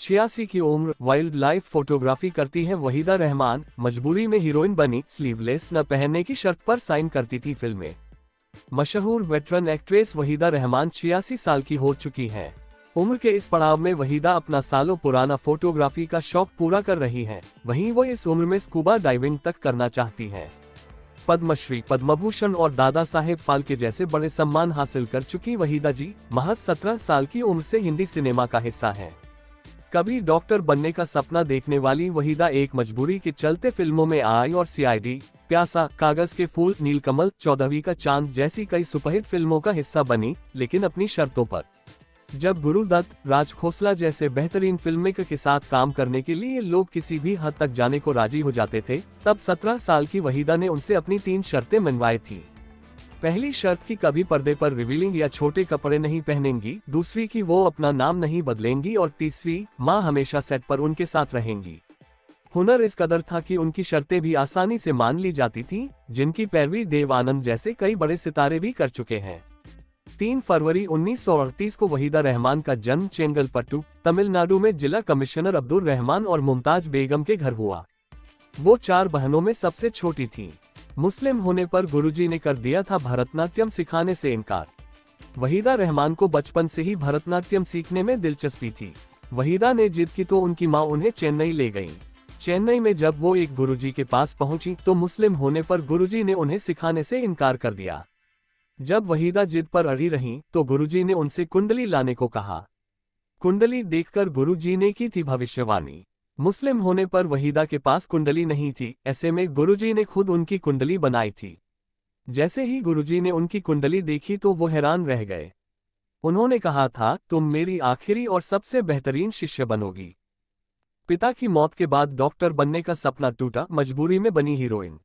86 की उम्र, wild life photography करती हैं वहीदा रहमान। मजबूरी में हीरोइन बनी, स्लीवलेस न पहनने की शर्त पर साइन करती थी फिल्में। मशहूर वेटरन एक्ट्रेस वहीदा रहमान 86 साल की हो चुकी हैं। उम्र के इस पड़ाव में वहीदा अपना सालों पुराना फोटोग्राफी का शौक पूरा कर रही हैं। वहीं वो इस उम्र में स्कूबा डाइविंग तक करना चाहती हैं। पद्मश्री, पद्मभूषण और दादा साहेब फाल्के जैसे बड़े सम्मान हासिल कर चुकी वहीदा जी महज 17 साल की उम्र से हिंदी सिनेमा का हिस्सा हैं। कभी डॉक्टर बनने का सपना देखने वाली वहीदा एक मजबूरी के चलते फिल्मों में आई और सीआईडी, प्यासा, कागज के फूल, नीलकमल, 14वीं का चांद जैसी कई सुपरहिट फिल्मों का हिस्सा बनी, लेकिन अपनी शर्तों पर। जब गुरुदत्त, राज खोसला जैसे बेहतरीन फिल्ममेकर के साथ काम करने के लिए लोग किसी भी हद तक जाने को राजी हो जाते थे, तब 17 साल की वहीदा ने उनसे अपनी 3 शर्तें मनवाई थी। पहली शर्त की कभी पर्दे पर रिवीलिंग या छोटे कपड़े नहीं पहनेंगी, दूसरी की वो अपना नाम नहीं बदलेंगी और तीसरी, मां हमेशा सेट पर उनके साथ रहेंगी। हुनर इस कदर था कि उनकी शर्तें भी आसानी से मान ली जाती थीं, जिनकी पैरवी देव आनंद जैसे कई बड़े सितारे भी कर चुके हैं। 3 फरवरी 1938 को वहीदा रहमान का जन्म चेंगलपट्टू, तमिलनाडु में जिला कमिश्नर अब्दुल रहमान और मुमताज बेगम के घर हुआ। वो 4 बहनों में सबसे छोटी थीं। मुस्लिम होने पर गुरुजी ने कर दिया था भरतनाट्यम सिखाने से इनकार। वहीदा रहमान को बचपन से ही भरतनाट्यम सीखने में दिलचस्पी थी। वहीदा ने जिद की तो उनकी मां उन्हें चेन्नई ले गईं। चेन्नई में जब वो एक गुरुजी के पास पहुंची तो मुस्लिम होने पर गुरुजी ने उन्हें सिखाने से इनकार कर दिया। जब वहीदा जिद पर अड़ी रहीं, तो गुरुजी ने उनसे कुंडली लाने को कहा। कुंडली देखकर गुरुजी ने की थी भविष्यवाणी। मुस्लिम होने पर वहीदा के पास कुंडली नहीं थी, ऐसे में गुरुजी ने खुद उनकी कुंडली बनाई थी। जैसे ही गुरुजी ने उनकी कुंडली देखी तो वो हैरान रह गए। उन्होंने कहा था, तुम मेरी आखिरी और सबसे बेहतरीन शिष्य बनोगी। पिता की मौत के बाद डॉक्टर बनने का सपना टूटा, मजबूरी में बनी हीरोइन।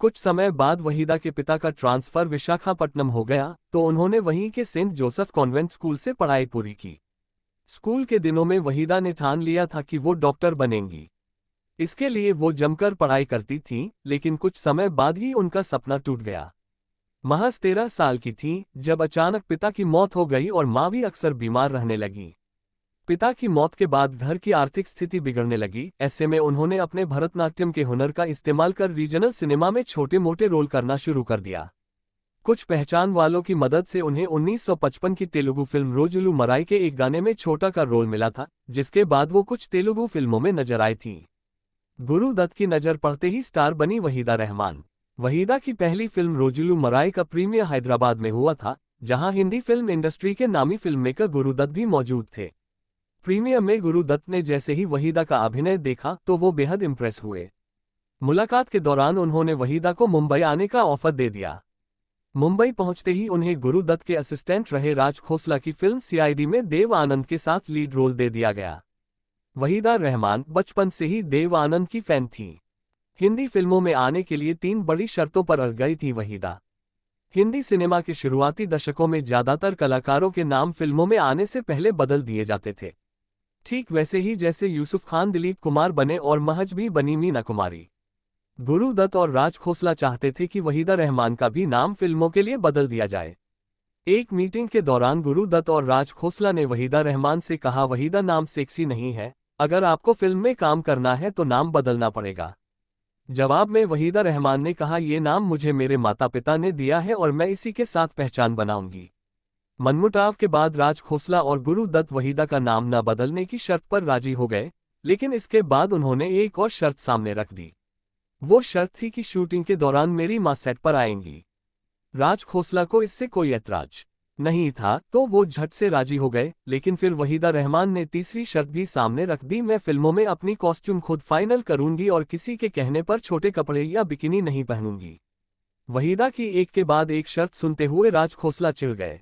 कुछ समय बाद वहीदा के पिता का ट्रांसफर विशाखापट्टनम हो गया, तो उन्होंने वहीं के सेंट जोसेफ कॉन्वेंट स्कूल से पढ़ाई पूरी की। स्कूल के दिनों में वहीदा ने ठान लिया था कि वो डॉक्टर बनेंगी। इसके लिए वो जमकर पढ़ाई करती थीं, लेकिन कुछ समय बाद ही उनका सपना टूट गया। महज 13 साल की थीं, जब अचानक पिता की मौत हो गई और मां भी अक्सर बीमार रहने लगी। पिता की मौत के बाद घर की आर्थिक स्थिति बिगड़ने लगी। ऐसे में उन्होंने अपने भरतनाट्यम के हुनर का इस्तेमाल कर रीजनल सिनेमा में छोटे मोटे रोल करना शुरू कर दिया। कुछ पहचान वालों की मदद से उन्हें 1955 की तेलुगु फिल्म रोजुलू मराई के एक गाने में छोटा का रोल मिला था, जिसके बाद वो कुछ तेलुगु फिल्मों में नजर आई थीं। गुरुदत्त की नजर पड़ते ही स्टार बनी वहीदा रहमान। वहीदा की पहली फिल्म रोजुलू मराई का प्रीमियर हैदराबाद में हुआ था, जहां हिंदी फिल्म इंडस्ट्री के नामी फिल्ममेकर गुरुदत्त भी मौजूद थे। प्रीमियर में गुरुदत्त ने जैसे ही वहीदा का अभिनय देखा तो वो बेहद इंप्रेस हुए। मुलाकात के दौरान उन्होंने वहीदा को मुंबई आने का ऑफर दे दिया। मुंबई पहुंचते ही उन्हें गुरुदत्त के असिस्टेंट रहे राज खोसला की फिल्म सीआईडी में देव आनंद के साथ लीड रोल दे दिया गया। वहीदा रहमान बचपन से ही देव आनंद की फैन थीं। हिंदी फिल्मों में आने के लिए 3 बड़ी शर्तों पर अड़ गई थी वहीदा। हिंदी सिनेमा के शुरुआती दशकों में ज्यादातर कलाकारों के नाम फिल्मों में आने से पहले बदल दिए जाते थे, ठीक वैसे ही जैसे यूसुफ खान दिलीप कुमार बने और महज भी बनी मीना कुमारी। गुरुदत्त और राज खोसला चाहते थे कि वहीदा रहमान का भी नाम फिल्मों के लिए बदल दिया जाए। एक मीटिंग के दौरान गुरुदत्त और राज खोसला ने वहीदा रहमान से कहा, वहीदा नाम सेक्सी नहीं है, अगर आपको फिल्म में काम करना है तो नाम बदलना पड़ेगा। जवाब में वहीदा रहमान ने कहा, ये नाम मुझे मेरे माता पिता ने दिया है और मैं इसी के साथ पहचान बनाऊंगी। मनमुटाव के बाद राज खोसला और गुरुदत्त वहीदा का नाम न बदलने की शर्त पर राजी हो गए, लेकिन इसके बाद उन्होंने एक और शर्त सामने रख दी। वो शर्त थी कि शूटिंग के दौरान मेरी मां सेट पर आएंगी। राज खोसला को इससे कोई ऐतराज नहीं था, तो वो झट से राजी हो गए, लेकिन फिर वहीदा रहमान ने तीसरी शर्त भी सामने रख दी, मैं फिल्मों में अपनी कॉस्ट्यूम खुद फाइनल करूंगी और किसी के कहने पर छोटे कपड़े या बिकिनी नहीं पहनूंगी। वहीदा की एक के बाद एक शर्त सुनते हुए राज खोसला चिढ़ गए।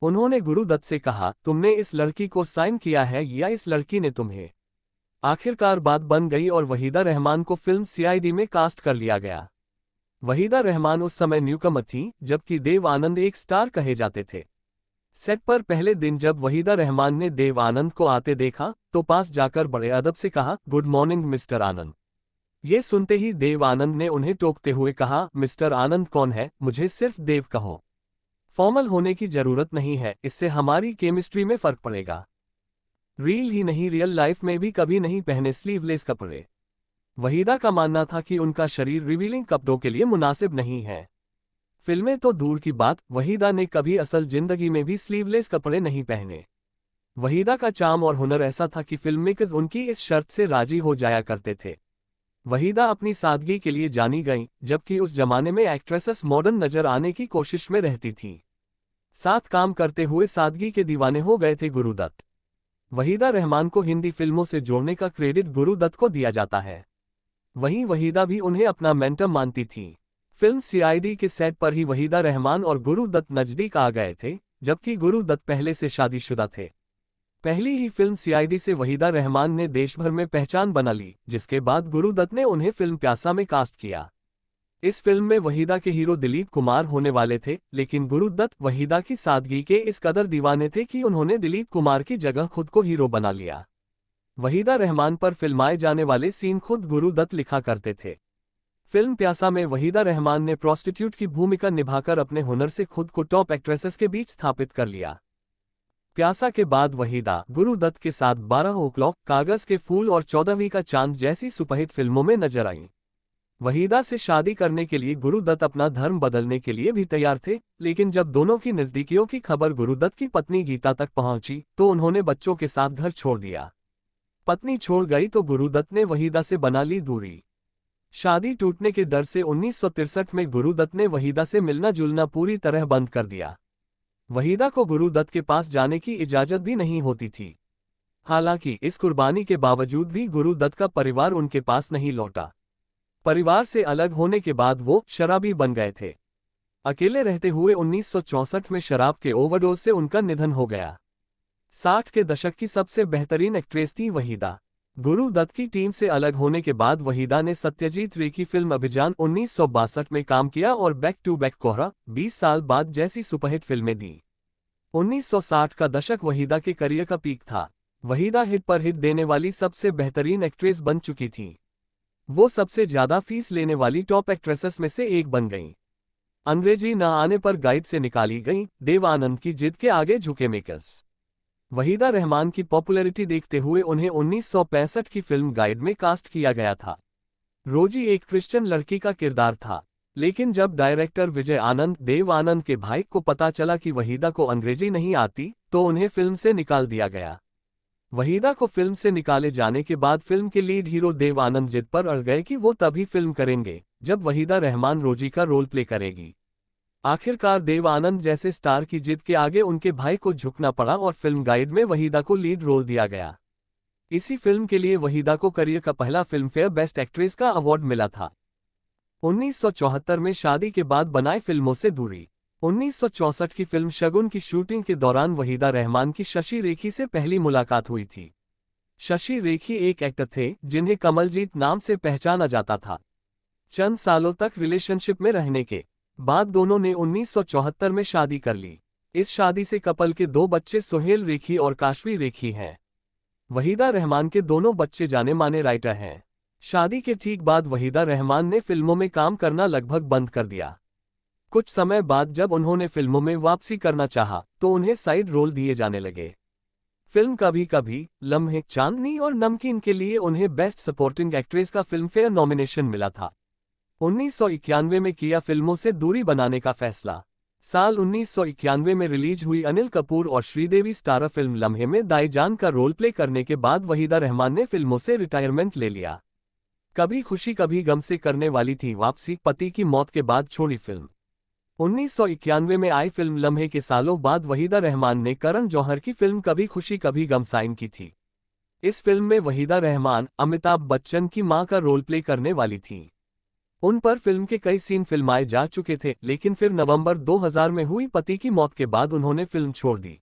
उन्होंने गुरुदत्त से कहा, तुमने इस लड़की को साइन किया है या इस लड़की ने तुम्हें? आखिरकार बात बन गई और वहीदा रहमान को फिल्म सीआईडी में कास्ट कर लिया गया। वहीदा रहमान उस समय न्यूकमर थीं, जबकि देव आनंद एक स्टार कहे जाते थे। सेट पर पहले दिन जब वहीदा रहमान ने देव आनंद को आते देखा, तो पास जाकर बड़े अदब से कहा, गुड मॉर्निंग मिस्टर आनंद। ये सुनते ही देव आनंद ने उन्हें टोकते हुए कहा, मिस्टर आनंद कौन है, मुझे सिर्फ देव कहो। फॉर्मल होने की जरूरत नहीं है, इससे हमारी केमिस्ट्री में फर्क पड़ेगा। रील ही नहीं, रियल लाइफ में भी कभी नहीं पहने स्लीवलेस कपड़े। वहीदा का मानना था कि उनका शरीर रिवीलिंग कपड़ों के लिए मुनासिब नहीं है। फिल्में तो दूर की बात, वहीदा ने कभी असल जिंदगी में भी स्लीवलेस कपड़े नहीं पहने। वहीदा का चार्म और हुनर ऐसा था कि फिल्म मेकर्स उनकी इस शर्त से राजी हो जाया करते थे। वहीदा अपनी सादगी के लिए जानी गईं, जबकि उस जमाने में एक्ट्रेसेस मॉडर्न नजर आने की कोशिश में रहती थीं। साथ काम करते हुए सादगी के दीवाने हो गए थे गुरुदत्त। वहीदा रहमान को हिंदी फिल्मों से जोड़ने का क्रेडिट गुरुदत्त को दिया जाता है। वहीं वहीदा भी उन्हें अपना मेंटर मानती थीं। फिल्म सीआईडी के सेट पर ही वहीदा रहमान और गुरुदत्त नजदीक आ गए थे, जबकि गुरुदत्त पहले से शादीशुदा थे। पहली ही फिल्म सीआईडी से वहीदा रहमान ने देश भर में पहचान बना ली, जिसके बाद गुरुदत्त ने उन्हें फिल्म प्यासा में कास्ट किया। इस फिल्म में वहीदा के हीरो दिलीप कुमार होने वाले थे, लेकिन गुरुदत्त वहीदा की सादगी के इस कदर दीवाने थे कि उन्होंने दिलीप कुमार की जगह खुद को हीरो बना लिया। वहीदा रहमान पर फिल्माए जाने वाले सीन खुद गुरुदत्त लिखा करते थे। फिल्म प्यासा में वहीदा रहमान ने प्रोस्टिट्यूट की भूमिका निभाकर अपने हुनर से खुद को टॉप एक्ट्रेसेस के बीच स्थापित कर लिया। प्यासा के बाद वहीदा गुरुदत्त के साथ 12 o'clock, कागज के फूल और 14वीं का चांद जैसी सुपरहिट फिल्मों में नजर आईं। वहीदा से शादी करने के लिए गुरुदत्त अपना धर्म बदलने के लिए भी तैयार थे, लेकिन जब दोनों की नजदीकियों की खबर गुरुदत्त की पत्नी गीता तक पहुंची तो उन्होंने बच्चों के साथ घर छोड़ दिया। पत्नी छोड़ गई तो गुरुदत्त ने वहीदा से बना ली दूरी। शादी टूटने के डर से 1963 में गुरुदत्त ने वहीदा से मिलना जुलना पूरी तरह बंद कर दिया। वहीदा को गुरुदत्त के पास जाने की इजाजत भी नहीं होती थी। हालांकि इस कुर्बानी के बावजूद भी गुरुदत्त का परिवार उनके पास नहीं लौटा। परिवार से अलग होने के बाद वो शराबी बन गए थे। अकेले रहते हुए 1964 में शराब के ओवरडोज से उनका निधन हो गया। 60 के दशक की सबसे बेहतरीन एक्ट्रेस थी वहीदा। गुरुदत्त की टीम से अलग होने के बाद वहीदा ने सत्यजीत रे की फिल्म अभिजान 1962 में काम किया और बैक टू बैक कोहरा 20 साल बाद जैसी सुपरहिट फिल्में दी। 1960 का दशक वहीदा के करियर का पीक था। वहीदा हिट पर हिट देने वाली सबसे बेहतरीन एक्ट्रेस बन चुकी थी। वो सबसे ज्यादा फीस लेने वाली टॉप एक्ट्रेसेस में से एक बन गईं। अंग्रेजी न आने पर गाइड से निकाली गईं, देव आनंद की जिद के आगे झुके मेकर्स। वहीदा रहमान की पॉपुलैरिटी देखते हुए उन्हें 1965 की फिल्म गाइड में कास्ट किया गया था। रोजी एक क्रिश्चियन लड़की का किरदार था, लेकिन जब डायरेक्टर विजय आनंद देव आनंद के भाई को पता चला कि वहीदा को अंग्रेजी नहीं आती तो उन्हें फिल्म से निकाल दिया गया। वहीदा को फिल्म से निकाले जाने के बाद फिल्म के लीड हीरो देव आनंद जिद पर अड़ गए कि वो तभी फिल्म करेंगे जब वहीदा रहमान रोजी का रोल प्ले करेगी। आखिरकार देव आनंद जैसे स्टार की जिद के आगे उनके भाई को झुकना पड़ा और फिल्म गाइड में वहीदा को लीड रोल दिया गया। इसी फिल्म के लिए वहीदा को करियर का पहला फिल्मफेयर बेस्ट एक्ट्रेस का अवार्ड मिला था। 1974 में शादी के बाद बनाए फिल्मों से दूरी। 1964 की फिल्म शगुन की शूटिंग के दौरान वहीदा रहमान की शशि रेखी से पहली मुलाकात हुई थी। शशि रेखी एक एक्टर थे जिन्हें कमलजीत नाम से पहचाना जाता था। चंद सालों तक रिलेशनशिप में रहने के बाद दोनों ने 1974 में शादी कर ली। इस शादी से कपल के 2 बच्चे सोहेल रेखी और काशवी रेखी हैं। वहीदा रहमान के दोनों बच्चे जाने माने राइटर हैं। शादी के ठीक बाद वहीदा रहमान ने फिल्मों में काम करना लगभग बंद कर दिया। कुछ समय बाद जब उन्होंने फिल्मों में वापसी करना चाहा तो उन्हें साइड रोल दिए जाने लगे। फिल्म कभी कभी, लम्हे, चांदनी और नमकीन के लिए उन्हें बेस्ट सपोर्टिंग एक्ट्रेस का फिल्मफेयर नॉमिनेशन मिला था। 1991 में किया फिल्मों से दूरी बनाने का फैसला। साल 1991 में रिलीज हुई अनिल कपूर और श्रीदेवी स्टारर फिल्म लम्हे में दाई जान का रोल प्ले करने के बाद वहीदा रहमान ने फिल्मों से रिटायरमेंट ले लिया। कभी खुशी कभी गम से करने वाली थी वापसी, पति की मौत के बाद छोड़ी फिल्म। 1991 में आई फिल्म लम्हे के सालों बाद वहीदा रहमान ने करण जौहर की फिल्म कभी खुशी कभी गम साइन की थी। इस फिल्म में वहीदा रहमान अमिताभ बच्चन की मां का रोल प्ले करने वाली थीं। उन पर फिल्म के कई सीन फिल्माए जा चुके थे, लेकिन फिर नवंबर 2000 में हुई पति की मौत के बाद उन्होंने फिल्म छोड़ दी।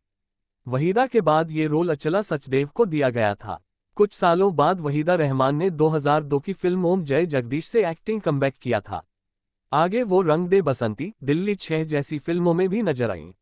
वहीदा के बाद ये रोल अचला सचदेव को दिया गया था। कुछ सालों बाद वहीदा रहमान ने 2002 की फिल्म ओम जय जगदीश से एक्टिंग कमबैक किया था। आगे वो रंग दे बसंती, दिल्ली 6 जैसी फिल्मों में भी नजर आईं।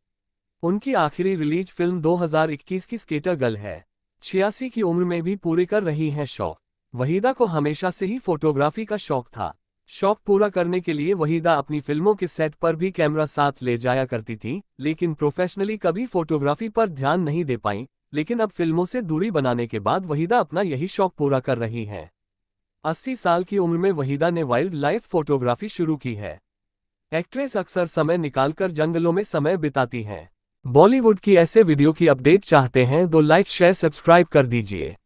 उनकी आखिरी रिलीज फिल्म 2021 की स्केटर गर्ल है। 86 की उम्र में भी पूरे कर रही हैं शौक। वहीदा को हमेशा से ही फोटोग्राफी का शौक था। शौक पूरा करने के लिए वहीदा अपनी फिल्मों के सेट पर भी कैमरा साथ ले जाया करती थी, लेकिन प्रोफेशनली कभी फोटोग्राफी पर ध्यान नहीं दे पाईं, लेकिन अब फिल्मों से दूरी बनाने के बाद वहीदा अपना यही शौक पूरा कर रही हैं। 80 साल की उम्र में वहीदा ने वाइल्ड लाइफ फोटोग्राफी शुरू की है। एक्ट्रेस अक्सर समय निकालकर जंगलों में समय बिताती हैं। बॉलीवुड की ऐसे वीडियो की अपडेट चाहते हैं तो लाइक शेयर सब्सक्राइब कर दीजिए।